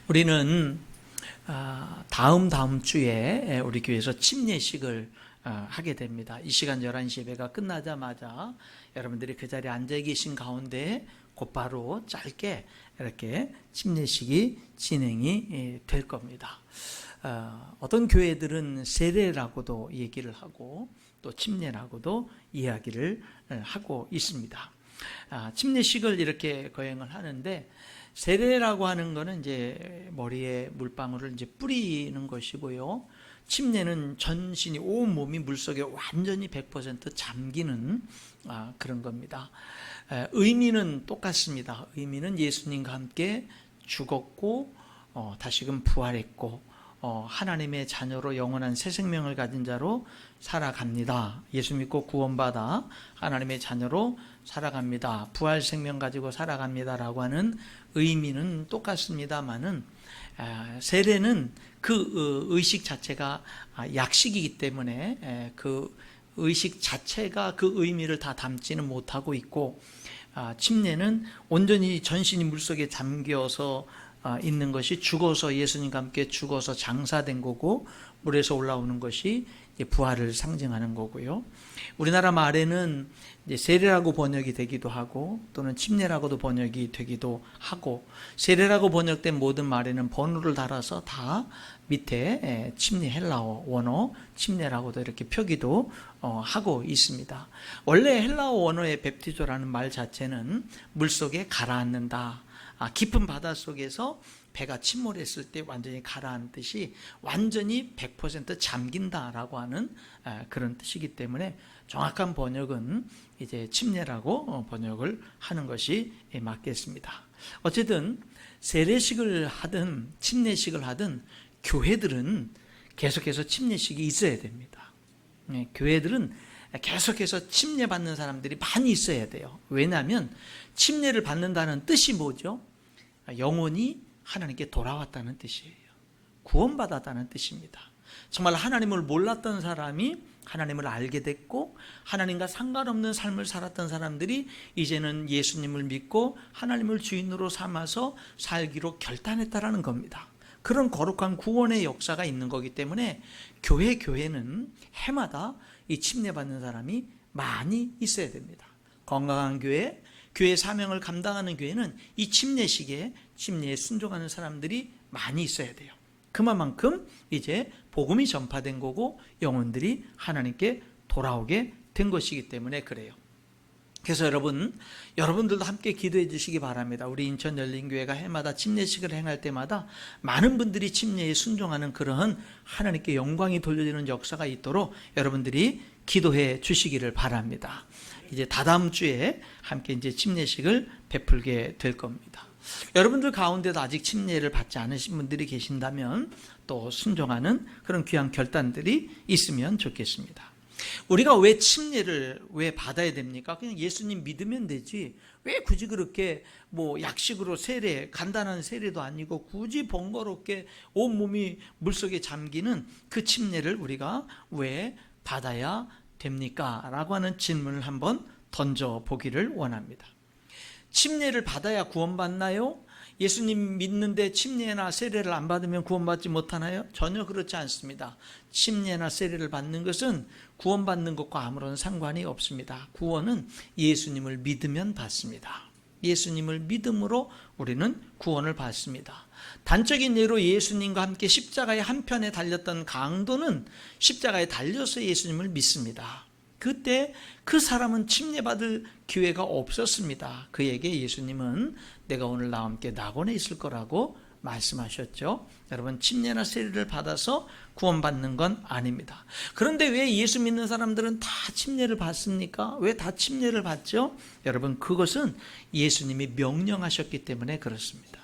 우리는 다음 주에 우리 교회에서 침례식을 하게 됩니다. 이 시간 11시 예배가 끝나자마자 여러분들이 그 자리에 앉아 계신 가운데 곧바로 짧게 이렇게 침례식이 진행이 될 겁니다. 어떤 교회들은 세례라고도 얘기를 하고 또 침례라고도 이야기를 하고 있습니다. 침례식을 이렇게 거행을 하는데, 세례라고 하는 거는 이제 머리에 물방울을 이제 뿌리는 것이고요. 침례는 전신이, 온 몸이 물속에 완전히 100% 잠기는 그런 겁니다. 의미는 똑같습니다. 의미는 예수님과 함께 죽었고 다시금 부활했고 하나님의 자녀로 영원한 새 생명을 가진 자로 살아갑니다. 예수 믿고 구원받아 하나님의 자녀로 살아갑니다. 부활 생명 가지고 살아갑니다라고 하는 의미는 똑같습니다만은, 세례는 그 의식 자체가 약식이기 때문에 그 의식 자체가 그 의미를 다 담지는 못하고 있고, 침례는 온전히 전신이 물속에 잠겨서 있는 것이, 죽어서 예수님과 함께 죽어서 장사된 거고, 물에서 올라오는 것이 부활을 상징하는 거고요. 우리나라 말에는 이제 세례라고 번역이 되기도 하고 또는 침례라고도 번역이 되기도 하고, 세례라고 번역된 모든 말에는 번호를 달아서 다 밑에 침례, 헬라어 원어 침례라고도 이렇게 표기도 하고 있습니다. 원래 헬라어 원어의 뵙티조라는 말 자체는 물속에 가라앉는다, 깊은 바닷속에서 배가 침몰했을 때 완전히 가라앉듯이 완전히 100% 잠긴다라고 하는 그런 뜻이기 때문에 정확한 번역은 이제 침례라고 번역을 하는 것이 맞겠습니다. 어쨌든 세례식을 하든 침례식을 하든 교회들은 계속해서 침례식이 있어야 됩니다. 교회들은 계속해서 침례받는 사람들이 많이 있어야 돼요. 왜냐하면 침례를 받는다는 뜻이 뭐죠? 영혼이 하나님께 돌아왔다는 뜻이에요. 구원받았다는 뜻입니다. 정말 하나님을 몰랐던 사람이 하나님을 알게 됐고, 하나님과 상관없는 삶을 살았던 사람들이 이제는 예수님을 믿고 하나님을 주인으로 삼아서 살기로 결단했다라는 겁니다. 그런 거룩한 구원의 역사가 있는 거기 때문에 교회는 해마다 이 침례받는 사람이 많이 있어야 됩니다. 건강한 교회, 교회 사명을 감당하는 교회는 이 침례에 순종하는 사람들이 많이 있어야 돼요. 그만큼 이제 복음이 전파된 거고 영혼들이 하나님께 돌아오게 된 것이기 때문에 그래요. 그래서 여러분들도 함께 기도해 주시기 바랍니다. 우리 인천 열린교회가 해마다 침례식을 행할 때마다 많은 분들이 침례에 순종하는 그러한 하나님께 영광이 돌려지는 역사가 있도록 여러분들이 기도해 주시기를 바랍니다. 이제 다다음 주에 함께 이제 침례식을 베풀게 될 겁니다. 여러분들 가운데도 아직 침례를 받지 않으신 분들이 계신다면 또 순종하는 그런 귀한 결단들이 있으면 좋겠습니다. 우리가 왜 침례를 왜 받아야 됩니까? 그냥 예수님 믿으면 되지, 왜 굳이 그렇게 약식으로 세례, 간단한 세례도 아니고 굳이 번거롭게 온몸이 물속에 잠기는 그 침례를 우리가 왜 받아야 됩니까? 라고 하는 질문을 한번 던져보기를 원합니다. 침례를 받아야 구원받나요? 예수님 믿는데 침례나 세례를 안 받으면 구원받지 못하나요? 전혀 그렇지 않습니다. 침례나 세례를 받는 것은 구원받는 것과 아무런 상관이 없습니다. 구원은 예수님을 믿으면 받습니다. 예수님을 믿음으로 우리는 구원을 받습니다. 단적인 예로 예수님과 함께 십자가의 한편에 달렸던 강도는 십자가에 달려서 예수님을 믿습니다. 그때 그 사람은 침례받을 기회가 없었습니다. 그에게 예수님은 내가 오늘 나와 함께 낙원에 있을 거라고 말씀하셨죠. 여러분, 침례나 세례를 받아서 구원받는 건 아닙니다. 그런데 왜 예수 믿는 사람들은 다 침례를 받습니까? 왜 다 침례를 받죠? 여러분, 그것은 예수님이 명령하셨기 때문에 그렇습니다.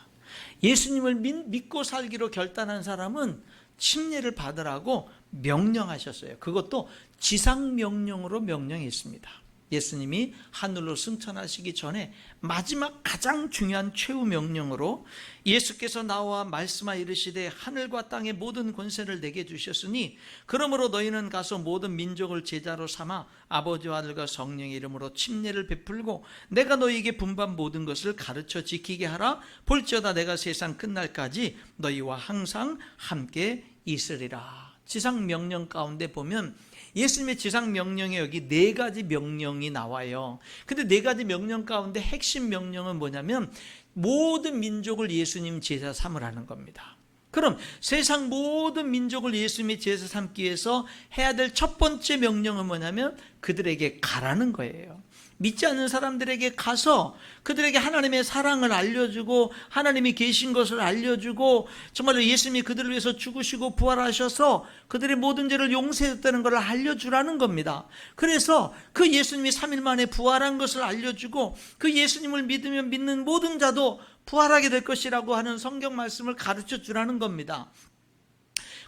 예수님을 믿고 살기로 결단한 사람은 침례를 받으라고 명령하셨어요. 그것도 지상명령으로 명령했습니다. 예수님이 하늘로 승천하시기 전에 마지막 가장 중요한 최후 명령으로 예수께서 나와 말씀하 이르시되 하늘과 땅의 모든 권세를 내게 주셨으니 그러므로 너희는 가서 모든 민족을 제자로 삼아 아버지와 아들과 성령의 이름으로 침례를 베풀고 내가 너희에게 분반 모든 것을 가르쳐 지키게 하라. 볼지어다 내가 세상 끝날까지 너희와 항상 함께 있으리라. 지상 명령 가운데 보면 예수님의 지상 명령에 여기 4가지 명령이 나와요. 근데 4가지 명령 가운데 핵심 명령은 뭐냐면 모든 민족을 예수님 제자 삼으라는 겁니다. 그럼 세상 모든 민족을 예수님의 제자 삼기 위해서 해야 될 첫 번째 명령은 뭐냐면 그들에게 가라는 거예요. 믿지 않는 사람들에게 가서 그들에게 하나님의 사랑을 알려주고 하나님이 계신 것을 알려주고 정말로 예수님이 그들을 위해서 죽으시고 부활하셔서 그들의 모든 죄를 용서했다는 것을 알려주라는 겁니다. 그래서 그 예수님이 3일 만에 부활한 것을 알려주고 그 예수님을 믿으면 믿는 모든 자도 부활하게 될 것이라고 하는 성경 말씀을 가르쳐 주라는 겁니다.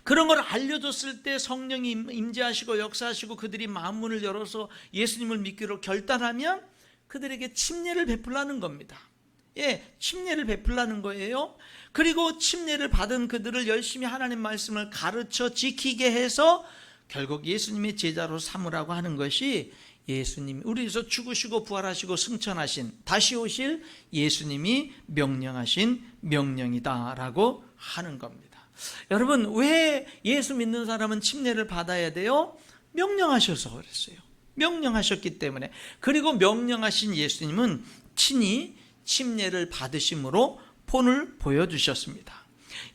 그런 걸 알려줬을 때 성령이 임재하시고 역사하시고 그들이 마음문을 열어서 예수님을 믿기로 결단하면 그들에게 침례를 베풀라는 겁니다. 침례를 베풀라는 거예요. 그리고 침례를 받은 그들을 열심히 하나님 말씀을 가르쳐 지키게 해서 결국 예수님의 제자로 삼으라고 하는 것이 예수님 우리 위해서 죽으시고 부활하시고 승천하신 다시 오실 예수님이 명령하신 명령이다라고 하는 겁니다. 여러분, 왜 예수 믿는 사람은 침례를 받아야 돼요? 명령하셔서 그랬어요. 명령하셨기 때문에. 그리고 명령하신 예수님은 친히 침례를 받으심으로 본을 보여주셨습니다.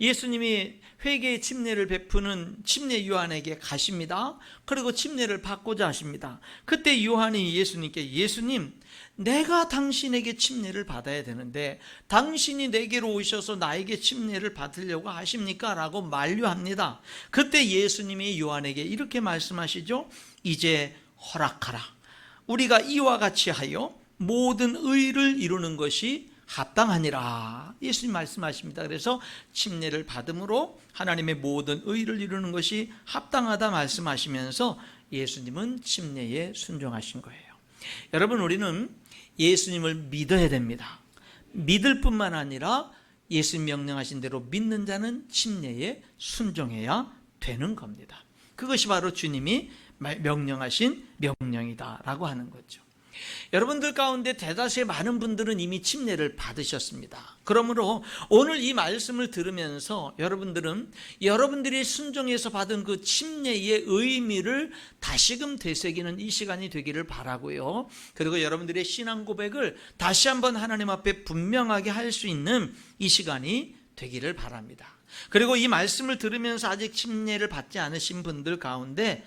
예수님이 회개의 침례를 베푸는 침례 요한에게 가십니다. 그리고 침례를 받고자 하십니다. 그때 요한이 예수님께 예수님, 내가 당신에게 침례를 받아야 되는데 당신이 내게로 오셔서 나에게 침례를 받으려고 하십니까? 라고 만류합니다. 그때 예수님이 요한에게 이렇게 말씀하시죠. 이제 허락하라. 우리가 이와 같이 하여 모든 의를 이루는 것이 합당하니라. 예수님 말씀하십니다. 그래서 침례를 받음으로 하나님의 모든 의를 이루는 것이 합당하다 말씀하시면서 예수님은 침례에 순종하신 거예요. 여러분, 우리는 예수님을 믿어야 됩니다. 믿을 뿐만 아니라 예수님 명령하신 대로 믿는 자는 침례에 순종해야 되는 겁니다. 그것이 바로 주님이 명령하신 명령이다라고 하는 거죠. 여러분들 가운데 대다수의 많은 분들은 이미 침례를 받으셨습니다. 그러므로 오늘 이 말씀을 들으면서 여러분들은 여러분들이 순종해서 받은 그 침례의 의미를 다시금 되새기는 이 시간이 되기를 바라고요. 그리고 여러분들의 신앙 고백을 다시 한번 하나님 앞에 분명하게 할 수 있는 이 시간이 되기를 바랍니다. 그리고 이 말씀을 들으면서 아직 침례를 받지 않으신 분들 가운데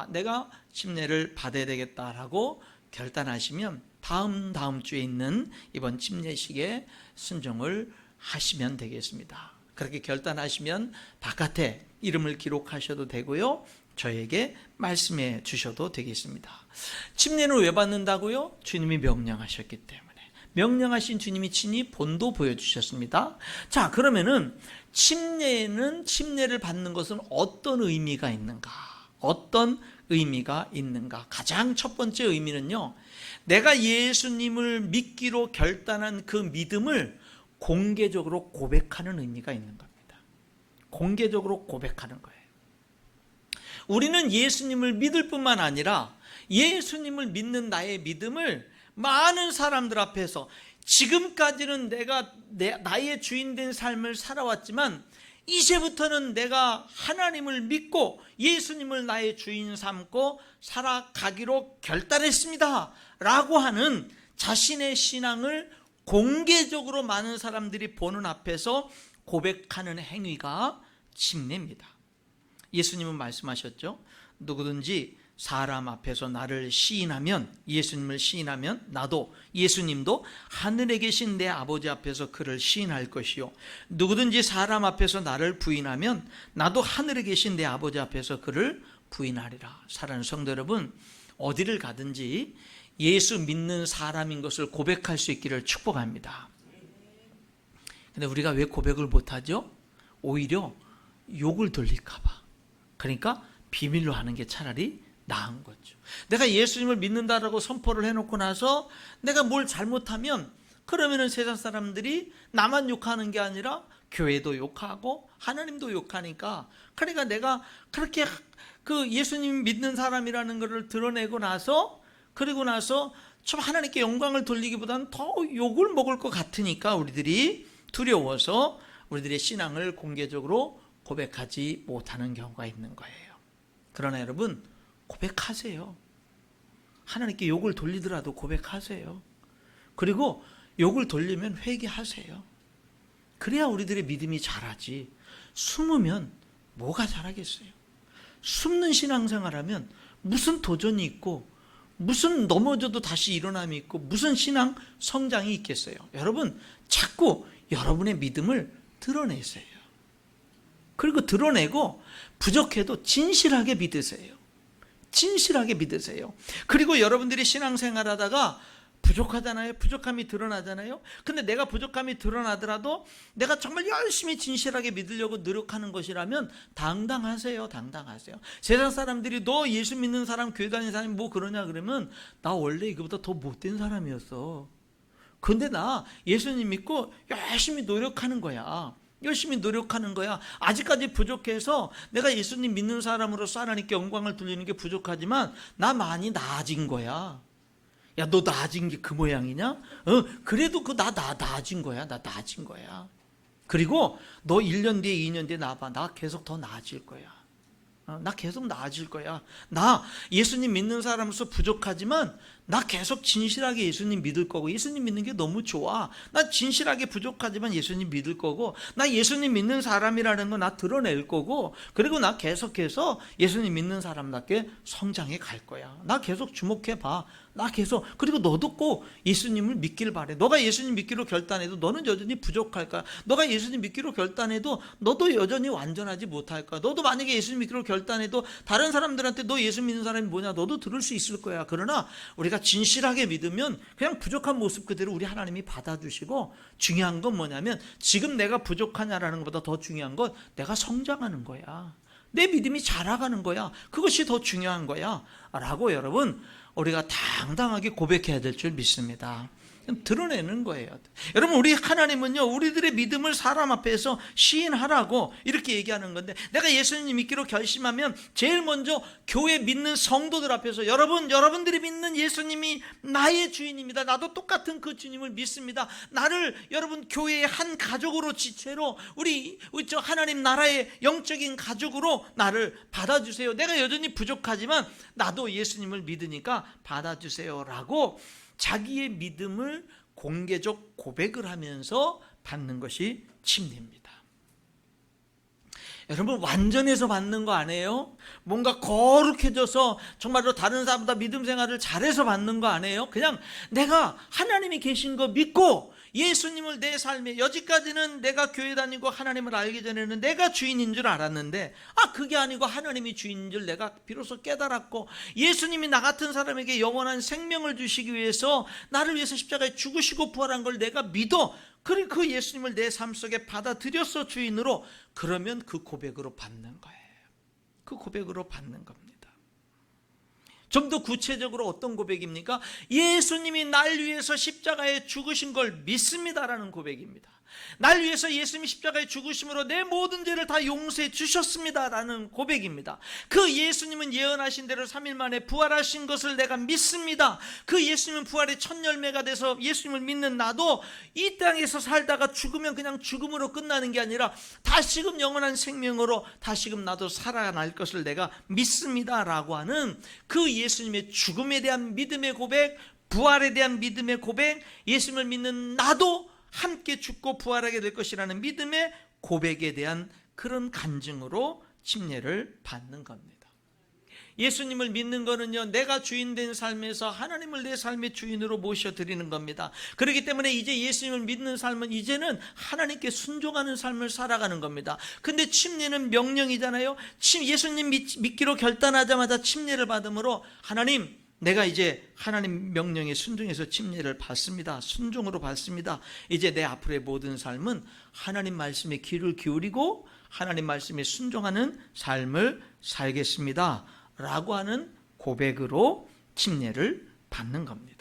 내가 침례를 받아야 되겠다라고 결단하시면 다음 주에 있는 이번 침례식에 순종을 하시면 되겠습니다. 그렇게 결단하시면 바깥에 이름을 기록하셔도 되고요. 저에게 말씀해 주셔도 되겠습니다. 침례는 왜 받는다고요? 주님이 명령하셨기 때문에. 명령하신 주님이 친히 본도 보여주셨습니다. 자, 그러면은 침례를 받는 것은 어떤 의미가 있는가? 어떤 의미가 있는가? 가장 첫 번째 의미는요, 내가 예수님을 믿기로 결단한 그 믿음을 공개적으로 고백하는 의미가 있는 겁니다. 공개적으로 고백하는 거예요. 우리는 예수님을 믿을 뿐만 아니라 예수님을 믿는 나의 믿음을 많은 사람들 앞에서 지금까지는 내가 나의 주인된 삶을 살아왔지만 이제부터는 내가 하나님을 믿고 예수님을 나의 주인 삼고 살아가기로 결단했습니다 라고 하는 자신의 신앙을 공개적으로 많은 사람들이 보는 앞에서 고백하는 행위가 침례입니다. 예수님은 말씀하셨죠. 누구든지 사람 앞에서 나를 시인하면, 예수님을 시인하면 나도, 예수님도 하늘에 계신 내 아버지 앞에서 그를 시인할 것이요, 누구든지 사람 앞에서 나를 부인하면 나도 하늘에 계신 내 아버지 앞에서 그를 부인하리라. 사랑하는 성도 여러분, 어디를 가든지 예수 믿는 사람인 것을 고백할 수 있기를 축복합니다. 근데 우리가 왜 고백을 못하죠? 오히려 욕을 들릴까 봐. 그러니까 비밀로 하는 게 차라리 나은 거죠. 내가 예수님을 믿는다라고 선포를 해놓고 나서 내가 뭘 잘못하면 그러면은 세상 사람들이 나만 욕하는 게 아니라 교회도 욕하고 하나님도 욕하니까, 그러니까 내가 그렇게 그 예수님 믿는 사람이라는 것을 드러내고 나서, 그리고 나서 좀 하나님께 영광을 돌리기보다는 더 욕을 먹을 것 같으니까 우리들이 두려워서 우리들의 신앙을 공개적으로 고백하지 못하는 경우가 있는 거예요. 그러나 여러분, 고백하세요. 하나님께 욕을 돌리더라도 고백하세요. 그리고 욕을 돌리면 회개하세요. 그래야 우리들의 믿음이 자라지. 숨으면 뭐가 자라겠어요? 숨는 신앙생활하면 무슨 도전이 있고 무슨 넘어져도 다시 일어남이 있고 무슨 신앙 성장이 있겠어요? 여러분, 자꾸 여러분의 믿음을 드러내세요. 그리고 드러내고 부족해도 진실하게 믿으세요. 진실하게 믿으세요. 그리고 여러분들이 신앙생활 하다가 부족하잖아요. 부족함이 드러나잖아요. 근데 내가 부족함이 드러나더라도 내가 정말 열심히 진실하게 믿으려고 노력하는 것이라면 당당하세요. 당당하세요. 세상 사람들이 너 예수 믿는 사람, 교회 다니는 사람이 뭐 그러냐 그러면 나 원래 이거보다 더 못된 사람이었어. 근데 나 예수님 믿고 열심히 노력하는 거야. 열심히 노력하는 거야. 아직까지 부족해서 내가 예수님 믿는 사람으로서 하나님께 영광을 돌리는 게 부족하지만 나 많이 나아진 거야. 야, 너 나아진 게 그 모양이냐? 그래도 나아진 거야. 나 나아진 거야. 그리고 너 1년 뒤에 2년 뒤에 나와봐. 나 계속 더 나아질 거야. 나 계속 나아질 거야. 나 예수님 믿는 사람으로서 부족하지만 나 계속 진실하게 예수님 믿을 거고, 예수님 믿는 게 너무 좋아. 나 진실하게 부족하지만 예수님 믿을 거고, 나 예수님 믿는 사람이라는 거 나 드러낼 거고, 그리고 나 계속해서 예수님 믿는 사람답게 성장해 갈 거야. 나 계속 주목해 봐. 나 계속. 그리고 너도 꼭 예수님을 믿기를 바래. 너가 예수님 믿기로 결단해도 너는 여전히 부족할 거야. 너가 예수님 믿기로 결단해도 너도 여전히 완전하지 못할 거야. 너도 만약에 예수님 믿기로 결단해도 다른 사람들한테 너 예수 믿는 사람이 뭐냐 너도 들을 수 있을 거야. 그러나 우리가 진실하게 믿으면 그냥 부족한 모습 그대로 우리 하나님이 받아주시고, 중요한 건 뭐냐면 지금 내가 부족하냐라는 것보다 더 중요한 건 내가 성장하는 거야. 내 믿음이 자라가는 거야. 그것이 더 중요한 거야 라고 여러분, 우리가 당당하게 고백해야 될 줄 믿습니다. 드러내는 거예요. 여러분, 우리 하나님은요, 우리들의 믿음을 사람 앞에서 시인하라고 이렇게 얘기하는 건데, 내가 예수님 믿기로 결심하면 제일 먼저 교회 믿는 성도들 앞에서 여러분들이 믿는 예수님이 나의 주인입니다. 나도 똑같은 그 주님을 믿습니다. 나를 여러분 교회의 한 가족으로 지체로 우리 저 하나님 나라의 영적인 가족으로 나를 받아주세요. 내가 여전히 부족하지만 나도 예수님을 믿으니까 받아주세요라고 자기의 믿음을 공개적 고백을 하면서 받는 것이 침례입니다. 여러분, 완전해서 받는 거 아니에요? 뭔가 거룩해져서 정말로 다른 사람보다 믿음 생활을 잘해서 받는 거 아니에요? 그냥 내가 하나님이 계신 거 믿고 예수님을 내 삶에, 여지까지는 내가 교회 다니고 하나님을 알기 전에는 내가 주인인 줄 알았는데, 그게 아니고 하나님이 주인인 줄 내가 비로소 깨달았고, 예수님이 나 같은 사람에게 영원한 생명을 주시기 위해서 나를 위해서 십자가에 죽으시고 부활한 걸 내가 믿어. 그리고 그 예수님을 내 삶 속에 받아들였어, 주인으로. 그러면 그 고백으로 받는 거예요. 그 고백으로 받는 겁니다. 좀 더 구체적으로 어떤 고백입니까? 예수님이 날 위해서 십자가에 죽으신 걸 믿습니다라는 고백입니다. 날 위해서 예수님이 십자가에 죽으심으로 내 모든 죄를 다 용서해 주셨습니다라는 고백입니다. 그 예수님은 예언하신 대로 3일 만에 부활하신 것을 내가 믿습니다. 그 예수님은 부활의 첫 열매가 돼서 예수님을 믿는 나도 이 땅에서 살다가 죽으면 그냥 죽음으로 끝나는 게 아니라 다시금 영원한 생명으로 다시금 나도 살아날 것을 내가 믿습니다라고 하는 그 예수님의 죽음에 대한 믿음의 고백, 부활에 대한 믿음의 고백, 예수님을 믿는 나도 함께 죽고 부활하게 될 것이라는 믿음의 고백에 대한 그런 간증으로 침례를 받는 겁니다. 예수님을 믿는 거는요, 내가 주인 된 삶에서 하나님을 내 삶의 주인으로 모셔드리는 겁니다. 그렇기 때문에 이제 예수님을 믿는 삶은 이제는 하나님께 순종하는 삶을 살아가는 겁니다. 근데 침례는 명령이잖아요. 예수님 믿기로 결단하자마자 침례를 받음으로 하나님, 내가 이제 하나님 명령에 순종해서 침례를 받습니다. 순종으로 받습니다. 이제 내 앞으로의 모든 삶은 하나님 말씀에 귀를 기울이고 하나님 말씀에 순종하는 삶을 살겠습니다 라고 하는 고백으로 침례를 받는 겁니다.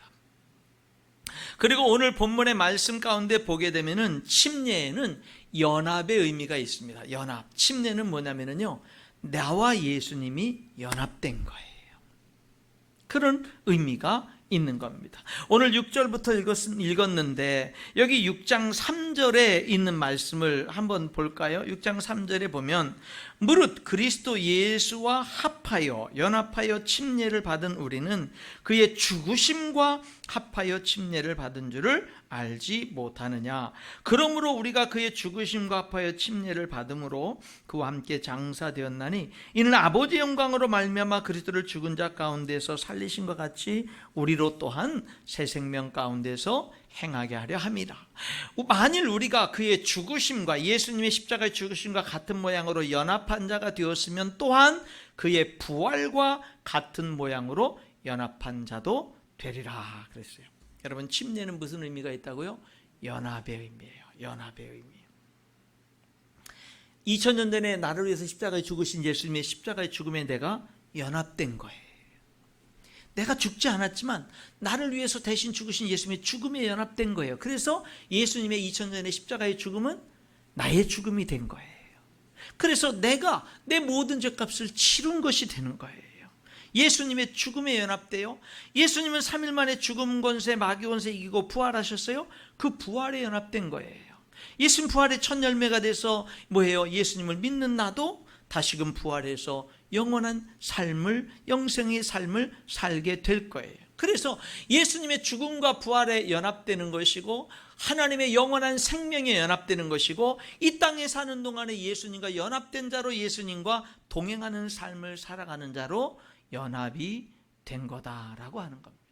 그리고 오늘 본문의 말씀 가운데 보게 되면은 침례에는 연합의 의미가 있습니다. 연합. 침례는 뭐냐면요, 나와 예수님이 연합된 거예요. 그런 의미가 있는 겁니다. 오늘 6절부터 읽었는데 여기 6장 3절에 있는 말씀을 한번 볼까요? 6장 3절에 보면 무릇 그리스도 예수와 합하여 연합하여 침례를 받은 우리는 그의 죽으심과 합하여 침례를 받은 줄을 알지 못하느냐. 그러므로 우리가 그의 죽으심과 합하여 침례를 받음으로 그와 함께 장사되었나니 이는 아버지 영광으로 말미암아 그리스도를 죽은 자 가운데서 살리신 것 같이 우리로 또한 새 생명 가운데서 행하게 하려 함이라. 만일 우리가 그의 죽으심과 예수님의 십자가의 죽으심과 같은 모양으로 연합한 자가 되었으면 또한 그의 부활과 같은 모양으로 연합한 자도 되리라 그랬어요. 여러분, 침례는 무슨 의미가 있다고요? 연합의 의미예요. 연합의 의미. 2000년 전에 나를 위해서 십자가에 죽으신 예수님의 십자가의 죽음에 내가 연합된 거예요. 내가 죽지 않았지만 나를 위해서 대신 죽으신 예수님의 죽음에 연합된 거예요. 그래서 예수님의 2000년 전의 십자가의 죽음은 나의 죽음이 된 거예요. 그래서 내가 내 모든 죄값을 치른 것이 되는 거예요. 예수님의 죽음에 연합돼요. 예수님은 3일 만에 죽음 권세, 마귀 권세 이기고 부활하셨어요. 그 부활에 연합된 거예요. 예수님 부활의 첫 열매가 돼서 뭐예요? 예수님을 믿는 나도 다시금 부활해서 영원한 삶을, 영생의 삶을 살게 될 거예요. 그래서 예수님의 죽음과 부활에 연합되는 것이고 하나님의 영원한 생명에 연합되는 것이고 이 땅에 사는 동안에 예수님과 연합된 자로 예수님과 동행하는 삶을 살아가는 자로 연합이 된 거다라고 하는 겁니다.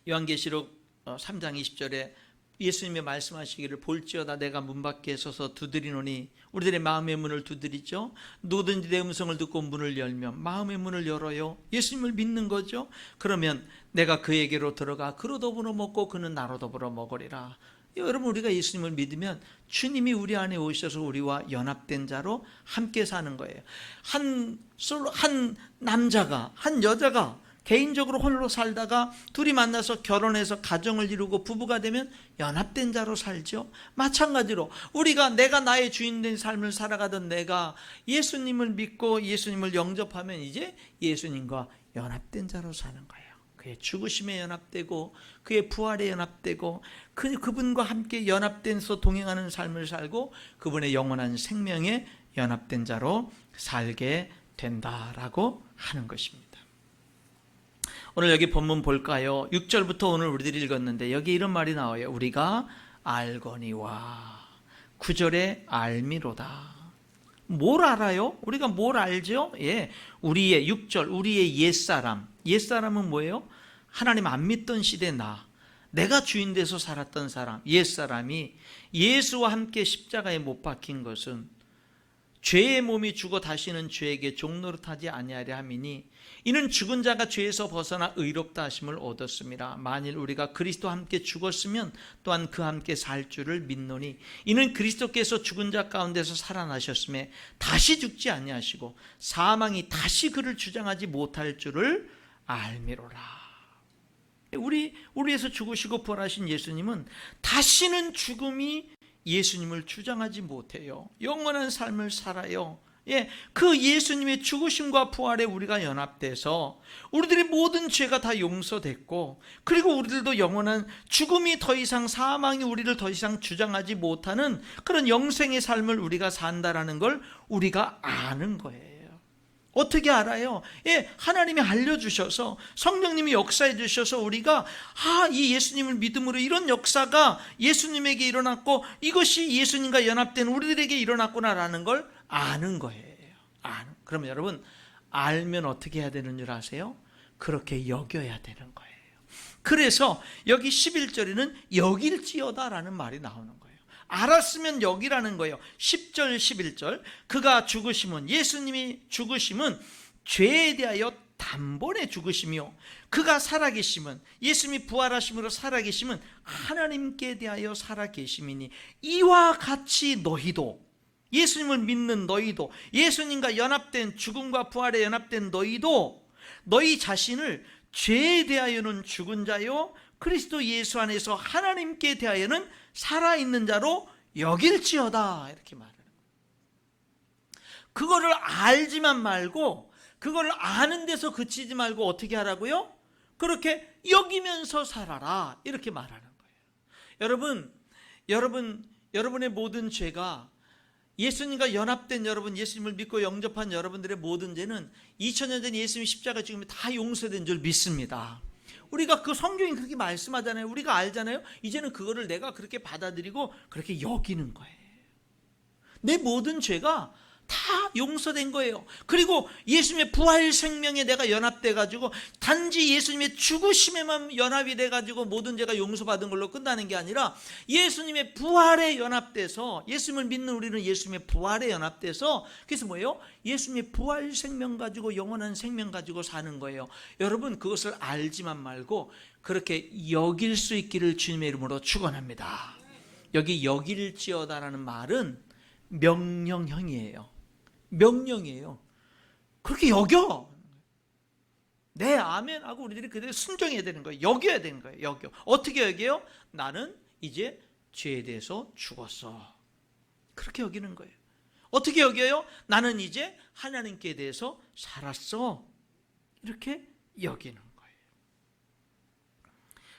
요한계시록 3장 20절에 예수님이 말씀하시기를 볼지어다 내가 문 밖에 서서 두드리노니 우리들의 마음의 문을 두드리죠. 누구든지 내 음성을 듣고 문을 열면 마음의 문을 열어요. 예수님을 믿는 거죠. 그러면 내가 그에게로 들어가 그로 더불어 먹고 그는 나로 더불어 먹으리라. 여러분, 우리가 예수님을 믿으면 주님이 우리 안에 오셔서 우리와 연합된 자로 함께 사는 거예요. 한 남자가 한 여자가 개인적으로 홀로 살다가 둘이 만나서 결혼해서 가정을 이루고 부부가 되면 연합된 자로 살죠. 마찬가지로 우리가 내가 나의 주인된 삶을 살아가던 내가 예수님을 믿고 예수님을 영접하면 이제 예수님과 연합된 자로 사는 거예요. 그의 죽으심에 연합되고 그의 부활에 연합되고 그분과 함께 연합돼서 동행하는 삶을 살고 그분의 영원한 생명에 연합된 자로 살게 된다라고 하는 것입니다. 오늘 여기 본문 볼까요? 6절부터 오늘 우리들이 읽었는데 여기 이런 말이 나와요. 우리가 알거니와 9절에 알미로다. 뭘 알아요? 우리가 뭘 알죠? 예, 우리의 6절 우리의 옛사람. 옛사람은 뭐예요? 하나님 안 믿던 시대 내가 주인 돼서 살았던 사람, 옛사람이 예수와 함께 십자가에 못 박힌 것은 죄의 몸이 죽어 다시는 죄에게 종노릇하지 아니하려 함이니 이는 죽은 자가 죄에서 벗어나 의롭다 하심을 얻었습니다. 만일 우리가 그리스도와 함께 죽었으면 또한 그와 함께 살 줄을 믿노니 이는 그리스도께서 죽은 자 가운데서 살아나셨음에 다시 죽지 아니하시고 사망이 다시 그를 주장하지 못할 줄을 알미로라. 우리 위해서 죽으시고 부활하신 예수님은 다시는 죽음이 예수님을 주장하지 못해요. 영원한 삶을 살아요. 예, 그 예수님의 죽으심과 부활에 우리가 연합돼서 우리들의 모든 죄가 다 용서됐고 그리고 우리들도 영원한 죽음이 더 이상 사망이 우리를 더 이상 주장하지 못하는 그런 영생의 삶을 우리가 산다라는 걸 우리가 아는 거예요. 어떻게 알아요? 예, 하나님이 알려주셔서 성령님이 역사해 주셔서 우리가 이 예수님을 믿음으로 이런 역사가 예수님에게 일어났고 이것이 예수님과 연합된 우리들에게 일어났구나라는 걸 아는 거예요. 그러면 여러분, 알면 어떻게 해야 되는 줄 아세요? 그렇게 여겨야 되는 거예요. 그래서 여기 11절에는 여길지어다라는 말이 나오는 거예요. 알았으면 여기라는 거예요. 10절 11절 그가 죽으심은 예수님이 죽으심은 죄에 대하여 단번에 죽으시며 그가 살아계심은 예수님이 부활하심으로 살아계심은 하나님께 대하여 살아계심이니 이와 같이 너희도 예수님을 믿는 너희도 예수님과 연합된 죽음과 부활에 연합된 너희도 너희 자신을 죄에 대하여는 죽은 자요 그리스도 예수 안에서 하나님께 대하여는 살아있는 자로 여길지어다. 이렇게 말해요. 그거를 알지만 말고, 그걸 아는 데서 그치지 말고 어떻게 하라고요? 그렇게 여기면서 살아라. 이렇게 말하는 거예요. 여러분의 모든 죄가, 예수님과 연합된 여러분, 예수님을 믿고 영접한 여러분들의 모든 죄는 2000년 전 예수님 십자가 죽으면 다 용서된 줄 믿습니다. 우리가 그 성경이 그렇게 말씀하잖아요. 우리가 알잖아요. 이제는 그거를 내가 그렇게 받아들이고 그렇게 여기는 거예요. 내 모든 죄가 다 용서된 거예요. 그리고 예수님의 부활 생명에 내가 연합돼 가지고 단지 예수님의 죽으심에만 연합이 돼 가지고 모든 죄가 용서받은 걸로 끝나는 게 아니라 예수님의 부활에 연합돼서, 예수님을 믿는 우리는 예수님의 부활에 연합돼서, 그래서 뭐예요? 예수님의 부활 생명 가지고 영원한 생명 가지고 사는 거예요. 여러분, 그것을 알지만 말고 그렇게 여길 수 있기를 주님의 이름으로 축원합니다. 여기 여길지어다라는 말은 명령형이에요. 명령이에요. 그렇게 여겨. 네, 아멘 하고 우리들이 그대로 순종해야 되는 거예요. 여겨야 되는 거예요. 여겨. 어떻게 여겨요? 나는 이제 죄에 대해서 죽었어. 그렇게 여기는 거예요. 어떻게 여겨요? 나는 이제 하나님께 대해서 살았어. 이렇게 여기는 거예요.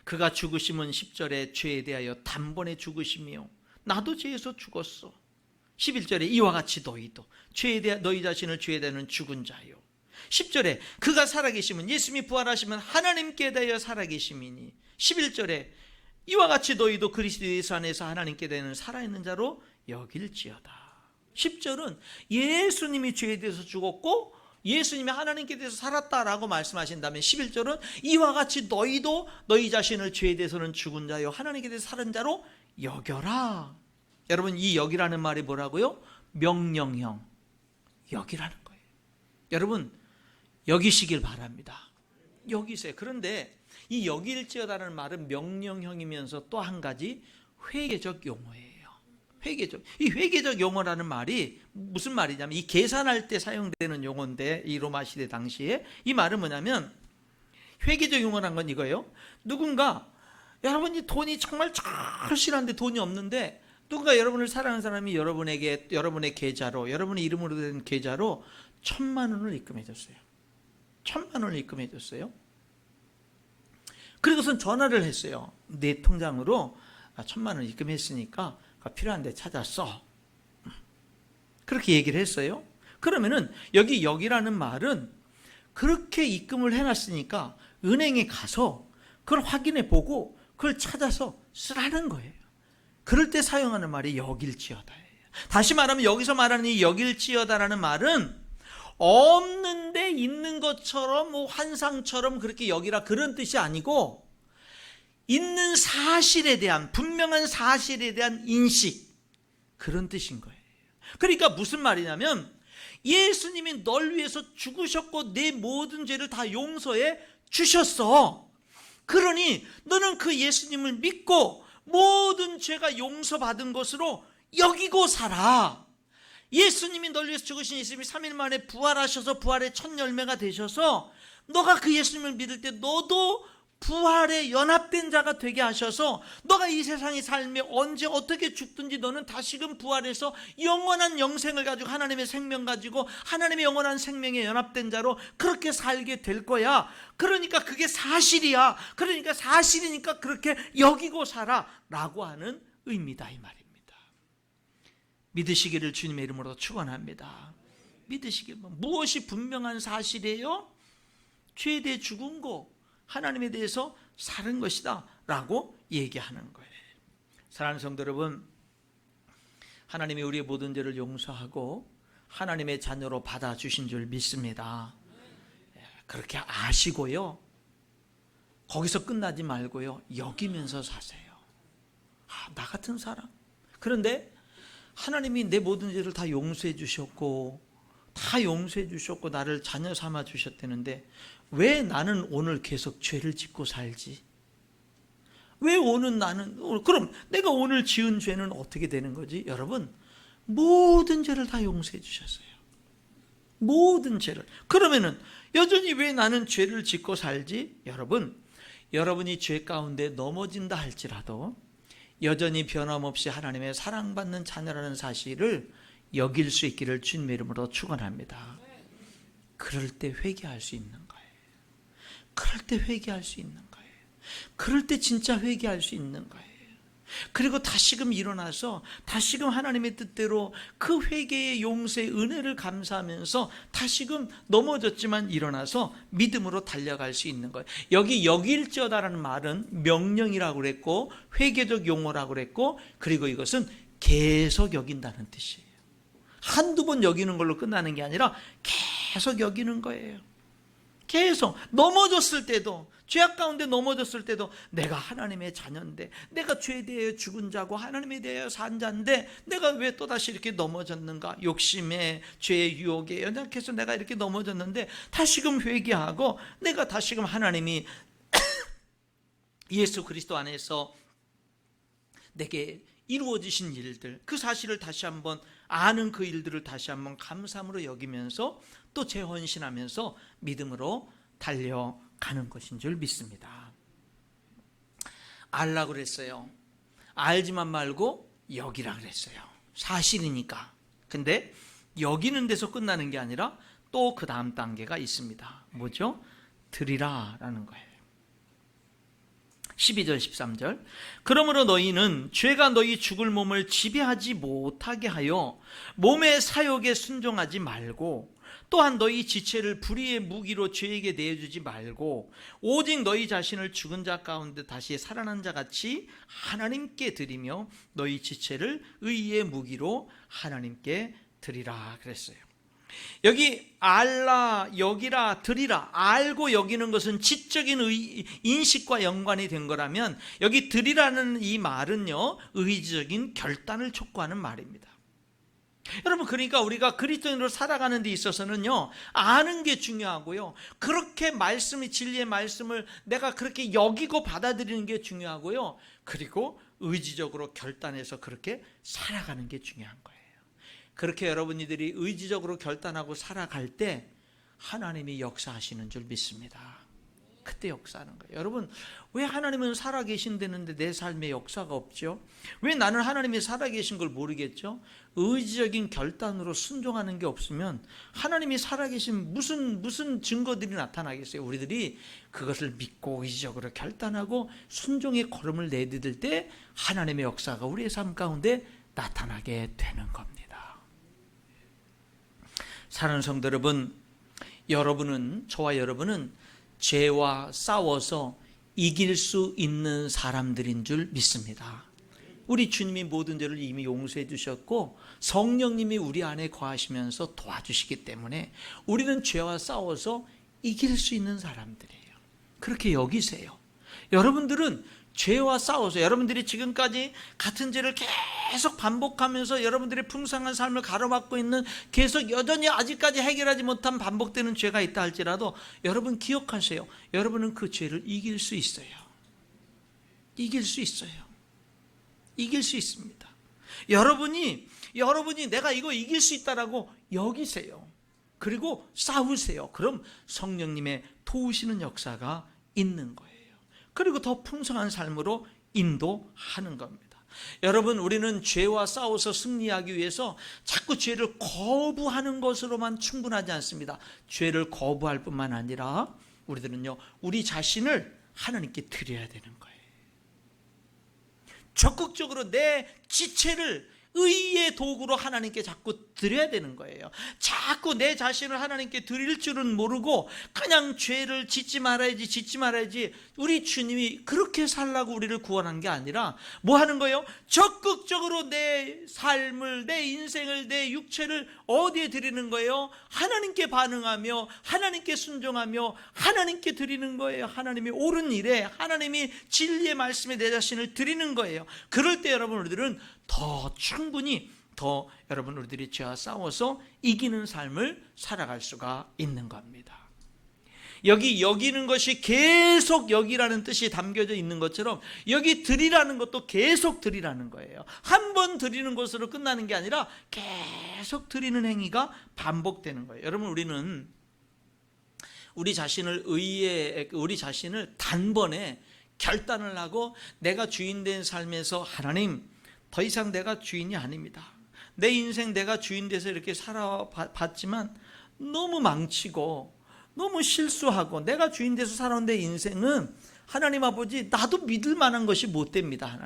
그가 죽으심은 10절에 죄에 대하여 단번에 죽으심이요 나도 죄에서 죽었어. 11절에 이와 같이 너희도 죄에 대한, 너희 자신을 죄에 대하는 죽은 자요. 10절에 그가 살아계시면, 예수님이 부활하시면 하나님께 대하여 살아계심이니. 11절에 이와 같이 너희도 그리스도 예수 안에서 하나님께 대하는 살아있는 자로 여길지어다. 10절은 예수님이 죄에 대해서 죽었고 예수님이 하나님께 대해서 살았다라고 말씀하신 다음에 11절은 이와 같이 너희도 너희 자신을 죄에 대해서는 죽은 자요 하나님께 대해서 살은 자로 여겨라. 여러분, 이 여기라는 말이 뭐라고요? 명령형. 여기라는 거예요. 여러분, 여기시길 바랍니다. 여기세요. 그런데 이 여길지어다라는 말은 명령형이면서 또 한 가지 회계적 용어예요. 회계적. 이 회계적 용어라는 말이 무슨 말이냐면, 이 계산할 때 사용되는 용어인데, 이 로마 시대 당시에 이 말은 뭐냐면, 회계적 용어란 건 이거예요. 누군가, 여러분이 돈이 정말 절실한데 돈이 없는데 누군가 여러분을 사랑하는 사람이 여러분에게, 여러분의 계좌로, 여러분의 이름으로 된 계좌로 1,000만 원을 입금해 줬어요. 1,000만 원을 입금해 줬어요. 그리고선 전화를 했어요. 내 통장으로 1,000만 원 입금했으니까 필요한 데 찾았어. 그렇게 얘기를 했어요. 그러면은 여기라는 말은 그렇게 입금을 해놨으니까 은행에 가서 그걸 확인해 보고 그걸 찾아서 쓰라는 거예요. 그럴 때 사용하는 말이 여길지어다예요. 다시 말하면 여기서 말하는 이 여길지어다라는 말은 없는데 있는 것처럼, 뭐 환상처럼 그렇게 여기라, 그런 뜻이 아니고 있는 사실에 대한, 분명한 사실에 대한 인식, 그런 뜻인 거예요. 그러니까 무슨 말이냐면, 예수님이 널 위해서 죽으셨고 내 모든 죄를 다 용서해 주셨어. 그러니 너는 그 예수님을 믿고 모든 죄가 용서받은 것으로 여기고 살아. 예수님이 널 위해서 죽으신 예수님이 3일 만에 부활하셔서 부활의 첫 열매가 되셔서 너가 그 예수님을 믿을 때 너도 부활에 연합된 자가 되게 하셔서 너가 이 세상의 삶에 언제 어떻게 죽든지 너는 다시금 부활해서 영원한 영생을 가지고 하나님의 생명 가지고 하나님의 영원한 생명에 연합된 자로 그렇게 살게 될 거야. 그러니까 그게 사실이야. 그러니까 사실이니까 그렇게 여기고 살아 라고 하는 의미다, 이 말입니다. 믿으시기를 주님의 이름으로 축원합니다. 믿으시길. 무엇이 분명한 사실이에요? 죄에 대해 죽은 거, 하나님에 대해서 사는 것이다 라고 얘기하는 거예요. 사랑하는 성도 여러분, 하나님이 우리의 모든 죄를 용서하고 하나님의 자녀로 받아주신 줄 믿습니다. 그렇게 아시고요, 거기서 끝나지 말고요, 여기면서 사세요. 나 같은 사람. 그런데 하나님이 내 모든 죄를 다 용서해 주셨고 나를 자녀 삼아 주셨다는데 왜 나는 오늘 계속 죄를 짓고 살지? 왜 오늘 그럼 내가 오늘 지은 죄는 어떻게 되는 거지? 여러분, 모든 죄를 다 용서해 주셨어요. 모든 죄를. 그러면은 여전히 왜 나는 죄를 짓고 살지? 여러분이 죄 가운데 넘어진다 할지라도 여전히 변함없이 하나님의 사랑받는 자녀라는 사실을 여길 수 있기를 주님의 이름으로 축원합니다. 그럴 때 회개할 수 있는 거예요. 그럴 때 회개할 수 있는 거예요. 그럴 때 진짜 회개할 수 있는 거예요. 그리고 다시금 일어나서 다시금 하나님의 뜻대로 그 회개의 용서의 은혜를 감사하면서 다시금 넘어졌지만 일어나서 믿음으로 달려갈 수 있는 거예요. 여기 여길지어다라는 말은 명령이라고 그랬고 회개적 용어라고 그랬고, 그리고 이것은 계속 여긴다는 뜻이에요. 한두 번 여기는 걸로 끝나는 게 아니라 계속 여기는 거예요. 계속 넘어졌을 때도, 죄악 가운데 넘어졌을 때도 내가 하나님의 자녀인데, 내가 죄에 대해 죽은 자고 하나님에 대해 산 자인데 내가 왜 또다시 이렇게 넘어졌는가, 욕심에 죄의 유혹에 연약해서 내가 이렇게 넘어졌는데 다시금 회개하고 내가 다시금 하나님이 예수 그리스도 안에서 내게 이루어지신 일들, 그 사실을 다시 한번 아는 그 일들을 다시 한번 감사함으로 여기면서 또 재헌신하면서 믿음으로 달려가는 것인 줄 믿습니다. 알라 그랬어요. 알지만 말고 여기라 그랬어요. 사실이니까. 근데 여기는 데서 끝나는 게 아니라 또 그 다음 단계가 있습니다. 뭐죠? 들이라 라는 거예요. 12절 13절. 그러므로 너희는 죄가 너희 죽을 몸을 지배하지 못하게 하여 몸의 사욕에 순종하지 말고, 또한 너희 지체를 불의의 무기로 죄에게 내어주지 말고 오직 너희 자신을 죽은 자 가운데 다시 살아난 자 같이 하나님께 드리며 너희 지체를 의의 무기로 하나님께 드리라 그랬어요. 여기 알라, 여기라, 드리라, 알고 여기는 것은 지적인 인식과 연관이 된 거라면, 여기 드리라는 이 말은요, 의지적인 결단을 촉구하는 말입니다. 여러분, 그러니까 우리가 그리스도인으로 살아가는 데 있어서는요, 아는 게 중요하고요, 그렇게 말씀이, 진리의 말씀을 내가 그렇게 여기고 받아들이는 게 중요하고요, 그리고 의지적으로 결단해서 그렇게 살아가는 게 중요한 거예요. 그렇게 여러분들이 의지적으로 결단하고 살아갈 때 하나님이 역사하시는 줄 믿습니다. 그때 역사하는 거예요. 여러분, 왜 하나님은 살아계신다는데 내 삶에 역사가 없죠? 왜 나는 하나님이 살아계신 걸 모르겠죠? 의지적인 결단으로 순종하는 게 없으면 하나님이 살아계신 무슨 증거들이 나타나겠어요? 우리들이 그것을 믿고 의지적으로 결단하고 순종의 걸음을 내디딜 때 하나님의 역사가 우리의 삶 가운데 나타나게 되는 겁니다. 사랑하는 성도 여러분, 저와 여러분은 죄와 싸워서 이길 수 있는 사람들인 줄 믿습니다. 우리 주님이 모든 죄를 이미 용서해 주셨고 성령님이 우리 안에 거하시면서 도와주시기 때문에 우리는 죄와 싸워서 이길 수 있는 사람들이에요. 그렇게 여기세요. 여러분들은 죄와 싸워서, 여러분들이 지금까지 같은 죄를 계속 반복하면서 여러분들의 풍성한 삶을 가로막고 있는, 계속 여전히 아직까지 해결하지 못한 반복되는 죄가 있다 할지라도 여러분 기억하세요. 여러분은 그 죄를 이길 수 있어요. 이길 수 있어요. 이길 수 있습니다. 여러분이 내가 이거 이길 수 있다라고 여기세요. 그리고 싸우세요. 그럼 성령님의 도우시는 역사가 있는 거예요. 그리고 더 풍성한 삶으로 인도하는 겁니다. 여러분, 우리는 죄와 싸워서 승리하기 위해서 자꾸 죄를 거부하는 것으로만 충분하지 않습니다. 죄를 거부할 뿐만 아니라 우리들은요, 우리 자신을 하나님께 드려야 되는 거예요. 적극적으로 내 지체를 의의 도구로 하나님께 자꾸 드려야 되는 거예요. 자꾸 내 자신을 하나님께 드릴 줄은 모르고 그냥 죄를 짓지 말아야지 우리 주님이 그렇게 살라고 우리를 구원한 게 아니라 뭐 하는 거예요? 적극적으로 내 삶을, 내 인생을, 내 육체를 어디에 드리는 거예요? 하나님께 반응하며 하나님께 순종하며 하나님께 드리는 거예요. 하나님이 옳은 일에, 하나님이 진리의 말씀에 내 자신을 드리는 거예요. 그럴 때 여러분, 우리들은 더 충분히 여러분, 우리들이 죄와 싸워서 이기는 삶을 살아갈 수가 있는 겁니다. 여기 여기는 것이 계속 여기라는 뜻이 담겨져 있는 것처럼 여기 드리라는 것도 계속 드리라는 거예요. 한 번 드리는 것으로 끝나는 게 아니라 계속 드리는 행위가 반복되는 거예요. 여러분, 우리는 우리 자신을 단번에 결단을 하고 내가 주인된 삶에서 하나님, 더 이상 내가 주인이 아닙니다. 내 인생 내가 주인 돼서 이렇게 살아봤지만 너무 망치고 너무 실수하고 내가 주인 돼서 살아온 내 인생은 하나님 아버지, 나도 믿을 만한 것이 못 됩니다.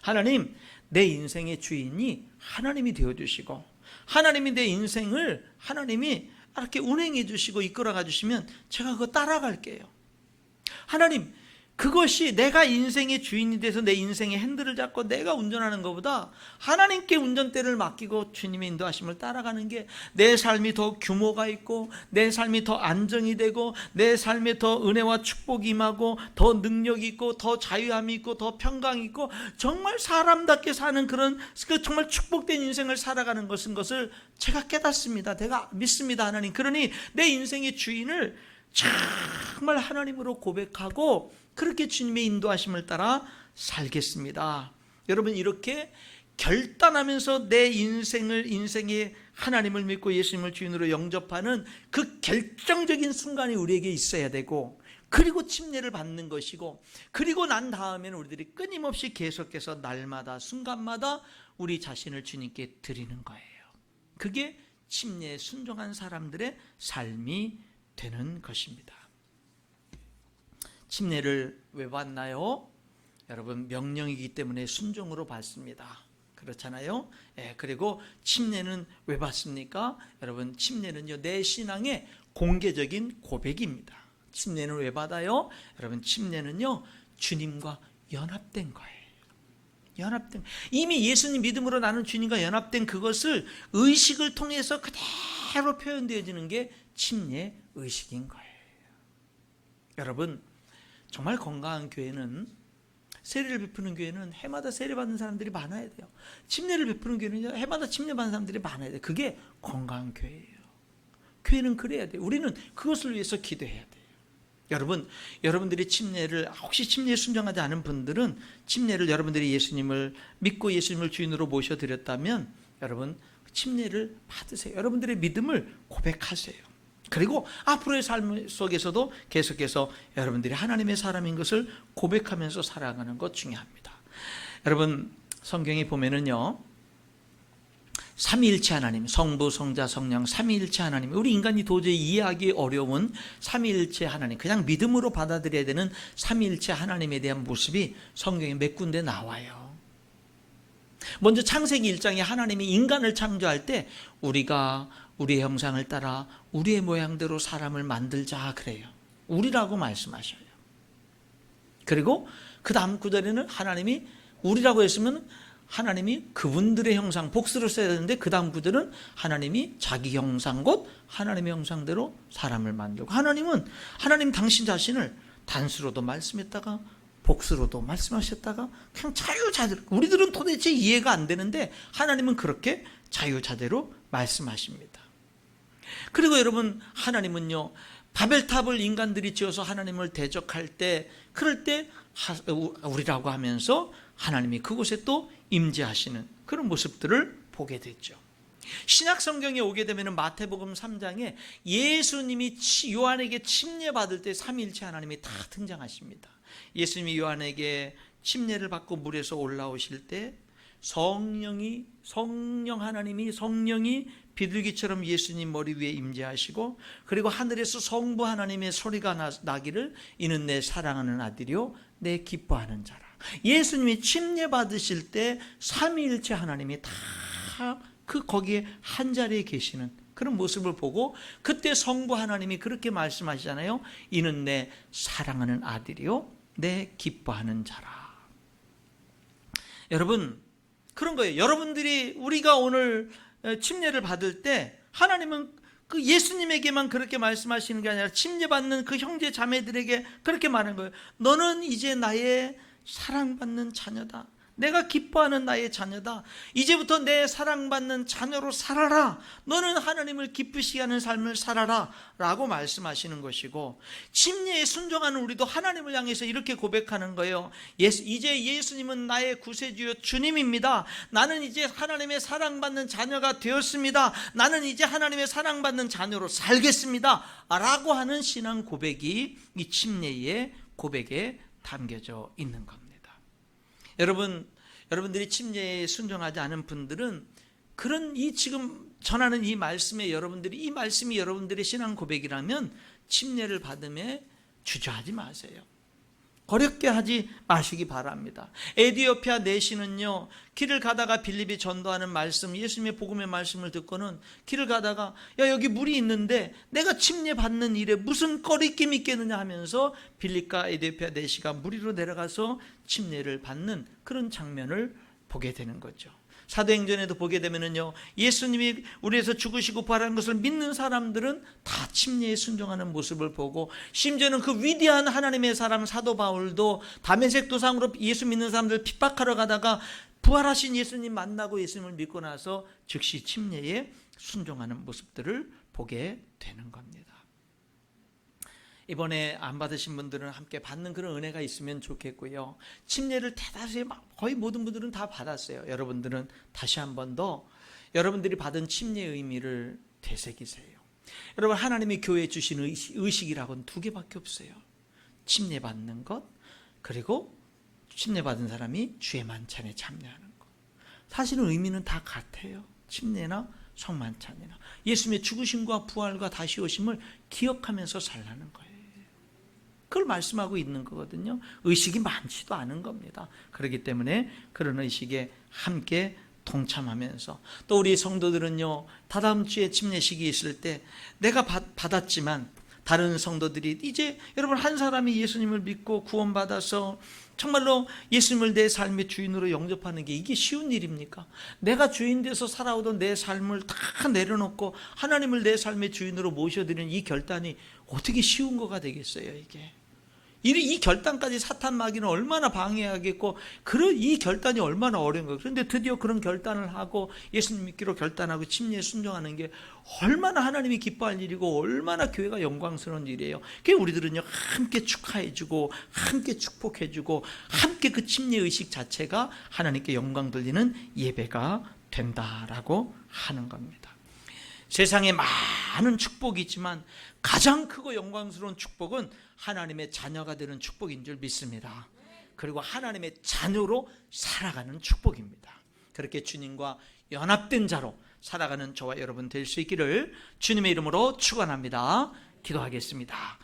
하나님, 내 인생의 주인이 하나님이 되어주시고 하나님이 내 인생을 하나님이 이렇게 운행해 주시고 이끌어가 주시면 제가 그거 따라갈게요. 하나님, 그것이 내가 인생의 주인이 돼서 내 인생의 핸들을 잡고 내가 운전하는 것보다 하나님께 운전대를 맡기고 주님의 인도하심을 따라가는 게 내 삶이 더 규모가 있고 내 삶이 더 안정이 되고 내 삶에 더 은혜와 축복이 임하고 더 능력이 있고 더 자유함이 있고 더 평강이 있고 정말 사람답게 사는 그런 정말 축복된 인생을 살아가는 것을 제가 깨닫습니다. 내가 믿습니다. 하나님. 그러니 내 인생의 주인을 정말 하나님으로 고백하고 그렇게 주님의 인도하심을 따라 살겠습니다. 여러분, 이렇게 결단하면서 내 인생의 하나님을 믿고 예수님을 주인으로 영접하는 그 결정적인 순간이 우리에게 있어야 되고, 그리고 침례를 받는 것이고, 그리고 난 다음에는 우리들이 끊임없이 계속해서 날마다 순간마다 우리 자신을 주님께 드리는 거예요. 그게 침례에 순종한 사람들의 삶이 되는 것입니다. 침례를 왜 받나요? 여러분, 명령이기 때문에 순종으로 받습니다. 그렇잖아요. 그리고 침례는 왜 받습니까? 여러분, 침례는요, 내 신앙의 공개적인 고백입니다. 침례는 왜 받아요? 여러분, 침례는요, 주님과 연합된 거예요. 이미 예수님 믿음으로 나는 주님과 연합된 그것을 의식을 통해서 그대로 표현되어지는 게 침례 의식인 거예요. 여러분, 정말 건강한 교회는, 세례를 베푸는 교회는 해마다 세례 받는 사람들이 많아야 돼요. 침례를 베푸는 교회는 해마다 침례 받는 사람들이 많아야 돼요. 그게 건강한 교회예요. 교회는 그래야 돼요. 우리는 그것을 위해서 기도해야 돼요. 여러분, 여러분들이 침례를, 혹시 침례에 순종하지 않은 분들은 침례를, 여러분들이 예수님을 믿고 예수님을 주인으로 모셔드렸다면 여러분, 침례를 받으세요. 여러분들의 믿음을 고백하세요. 그리고 앞으로의 삶 속에서도 계속해서 여러분들이 하나님의 사람인 것을 고백하면서 살아가는 것 중요합니다. 여러분, 성경에 보면은요, 삼위일체 하나님, 성부, 성자, 성령, 삼위일체 하나님, 우리 인간이 도저히 이해하기 어려운 삼위일체 하나님, 그냥 믿음으로 받아들여야 되는 삼위일체 하나님에 대한 모습이 성경에 몇 군데 나와요. 먼저 창세기 1장에 하나님이 인간을 창조할 때 우리가 우리의 형상을 따라 우리의 모양대로 사람을 만들자 그래요. 우리라고 말씀하셔요. 그리고 그 다음 구절에는 하나님이 우리라고 했으면 하나님이 그분들의 형상, 복수를 써야 되는데 그 다음 구절은 하나님이 자기 형상 곧 하나님의 형상대로 사람을 만들고, 하나님 당신 자신을 단수로도 말씀했다가 복수로도 말씀하셨다가 그냥 자유자재로, 우리들은 도대체 이해가 안 되는데 하나님은 그렇게 자유자재로 말씀하십니다. 그리고 여러분, 하나님은요, 바벨탑을 인간들이 지어서 하나님을 대적할 때, 그럴 때 우리라고 하면서 하나님이 그곳에 또 임재하시는 그런 모습들을 보게 됐죠. 신약 성경에 오게 되면 마태복음 3장에 예수님이 요한에게 침례 받을 때 삼위일체 하나님이 다 등장하십니다. 예수님이 요한에게 침례를 받고 물에서 올라오실 때 성령이 비둘기처럼 예수님 머리 위에 임재하시고, 그리고 하늘에서 성부 하나님의 소리가 나기를 이는 내 사랑하는 아들이요 내 기뻐하는 자라. 예수님이 침례 받으실 때 삼위일체 하나님이 다 거기에 한자리에 계시는 그런 모습을 보고, 그때 성부 하나님이 그렇게 말씀하시잖아요. 이는 내 사랑하는 아들이요 내 기뻐하는 자라. 여러분, 그런 거예요. 여러분들이, 우리가 오늘 침례를 받을 때 하나님은 그 예수님에게만 그렇게 말씀하시는 게 아니라 침례받는 그 형제 자매들에게 그렇게 말하는 거예요. 너는 이제 나의 사랑받는 자녀다. 내가 기뻐하는 나의 자녀다. 이제부터 내 사랑받는 자녀로 살아라. 너는 하나님을 기쁘시게 하는 삶을 살아라 라고 말씀하시는 것이고, 침례에 순종하는 우리도 하나님을 향해서 이렇게 고백하는 거예요. 이제 예수님은 나의 구세주요 주님입니다. 나는 이제 하나님의 사랑받는 자녀가 되었습니다. 나는 이제 하나님의 사랑받는 자녀로 살겠습니다 라고 하는 신앙 고백이 이 침례의 고백에 담겨져 있는 겁니다. 여러분들이 침례에 순종하지 않은 분들은 그런 지금 전하는 이 말씀에 이 말씀이 여러분들의 신앙 고백이라면 침례를 받음에 주저하지 마세요. 어렵게 하지 마시기 바랍니다. 에디오피아 내시는요, 길을 가다가 빌립이 전도하는 말씀, 예수님의 복음의 말씀을 듣고는 길을 가다가 야, 여기 물이 있는데 내가 침례 받는 일에 무슨 거리낌이 있겠느냐 하면서 빌립과 에디오피아 내시가 물 위로 내려가서 침례를 받는 그런 장면을 보게 되는 거죠. 사도행전에도 보게 되면은요, 예수님이 우리에서 죽으시고 부활한 것을 믿는 사람들은 다 침례에 순종하는 모습을 보고, 심지어는 그 위대한 하나님의 사람 사도 바울도 다메섹 도상으로 예수 믿는 사람들 핍박하러 가다가 부활하신 예수님 만나고 예수님을 믿고 나서 즉시 침례에 순종하는 모습들을 보게 되는 겁니다. 이번에 안 받으신 분들은 함께 받는 그런 은혜가 있으면 좋겠고요. 침례를 대다수의 거의 모든 분들은 다 받았어요. 여러분들은 다시 한 번 더 여러분들이 받은 침례의 의미를 되새기세요. 여러분, 하나님이 교회에 주신 의식이라고는 두 개밖에 없어요. 침례 받는 것, 그리고 침례 받은 사람이 주의 만찬에 참여하는 것. 사실은 의미는 다 같아요. 침례나 성만찬이나 예수님의 죽으심과 부활과 다시 오심을 기억하면서 살라는 거예요. 그걸 말씀하고 있는 거거든요. 의식이 많지도 않은 겁니다. 그렇기 때문에 그런 의식에 함께 동참하면서, 또 우리 성도들은요, 다다음 주에 침례식이 있을 때 내가 받았지만 다른 성도들이 이제 여러분 한 사람이 예수님을 믿고 구원받아서 정말로 예수님을 내 삶의 주인으로 영접하는 게 이게 쉬운 일입니까? 내가 주인 돼서 살아오던 내 삶을 다 내려놓고 하나님을 내 삶의 주인으로 모셔드리는 이 결단이 어떻게 쉬운 거가 되겠어요? 이 결단까지 사탄 마귀는 얼마나 방해하겠고, 이 결단이 얼마나 어려운 거예요. 그런데 드디어 그런 결단을 하고 예수님 믿기로 결단하고 침례에 순종하는 게 얼마나 하나님이 기뻐할 일이고 얼마나 교회가 영광스러운 일이에요. 그래서 우리들은요, 함께 축하해주고 함께 축복해주고 함께 그 침례 의식 자체가 하나님께 영광 돌리는 예배가 된다라고 하는 겁니다. 세상에 많은 축복이 있지만 가장 크고 영광스러운 축복은 하나님의 자녀가 되는 축복인 줄 믿습니다. 그리고 하나님의 자녀로 살아가는 축복입니다. 그렇게 주님과 연합된 자로 살아가는 저와 여러분 될 수 있기를 주님의 이름으로 축원합니다. 기도하겠습니다.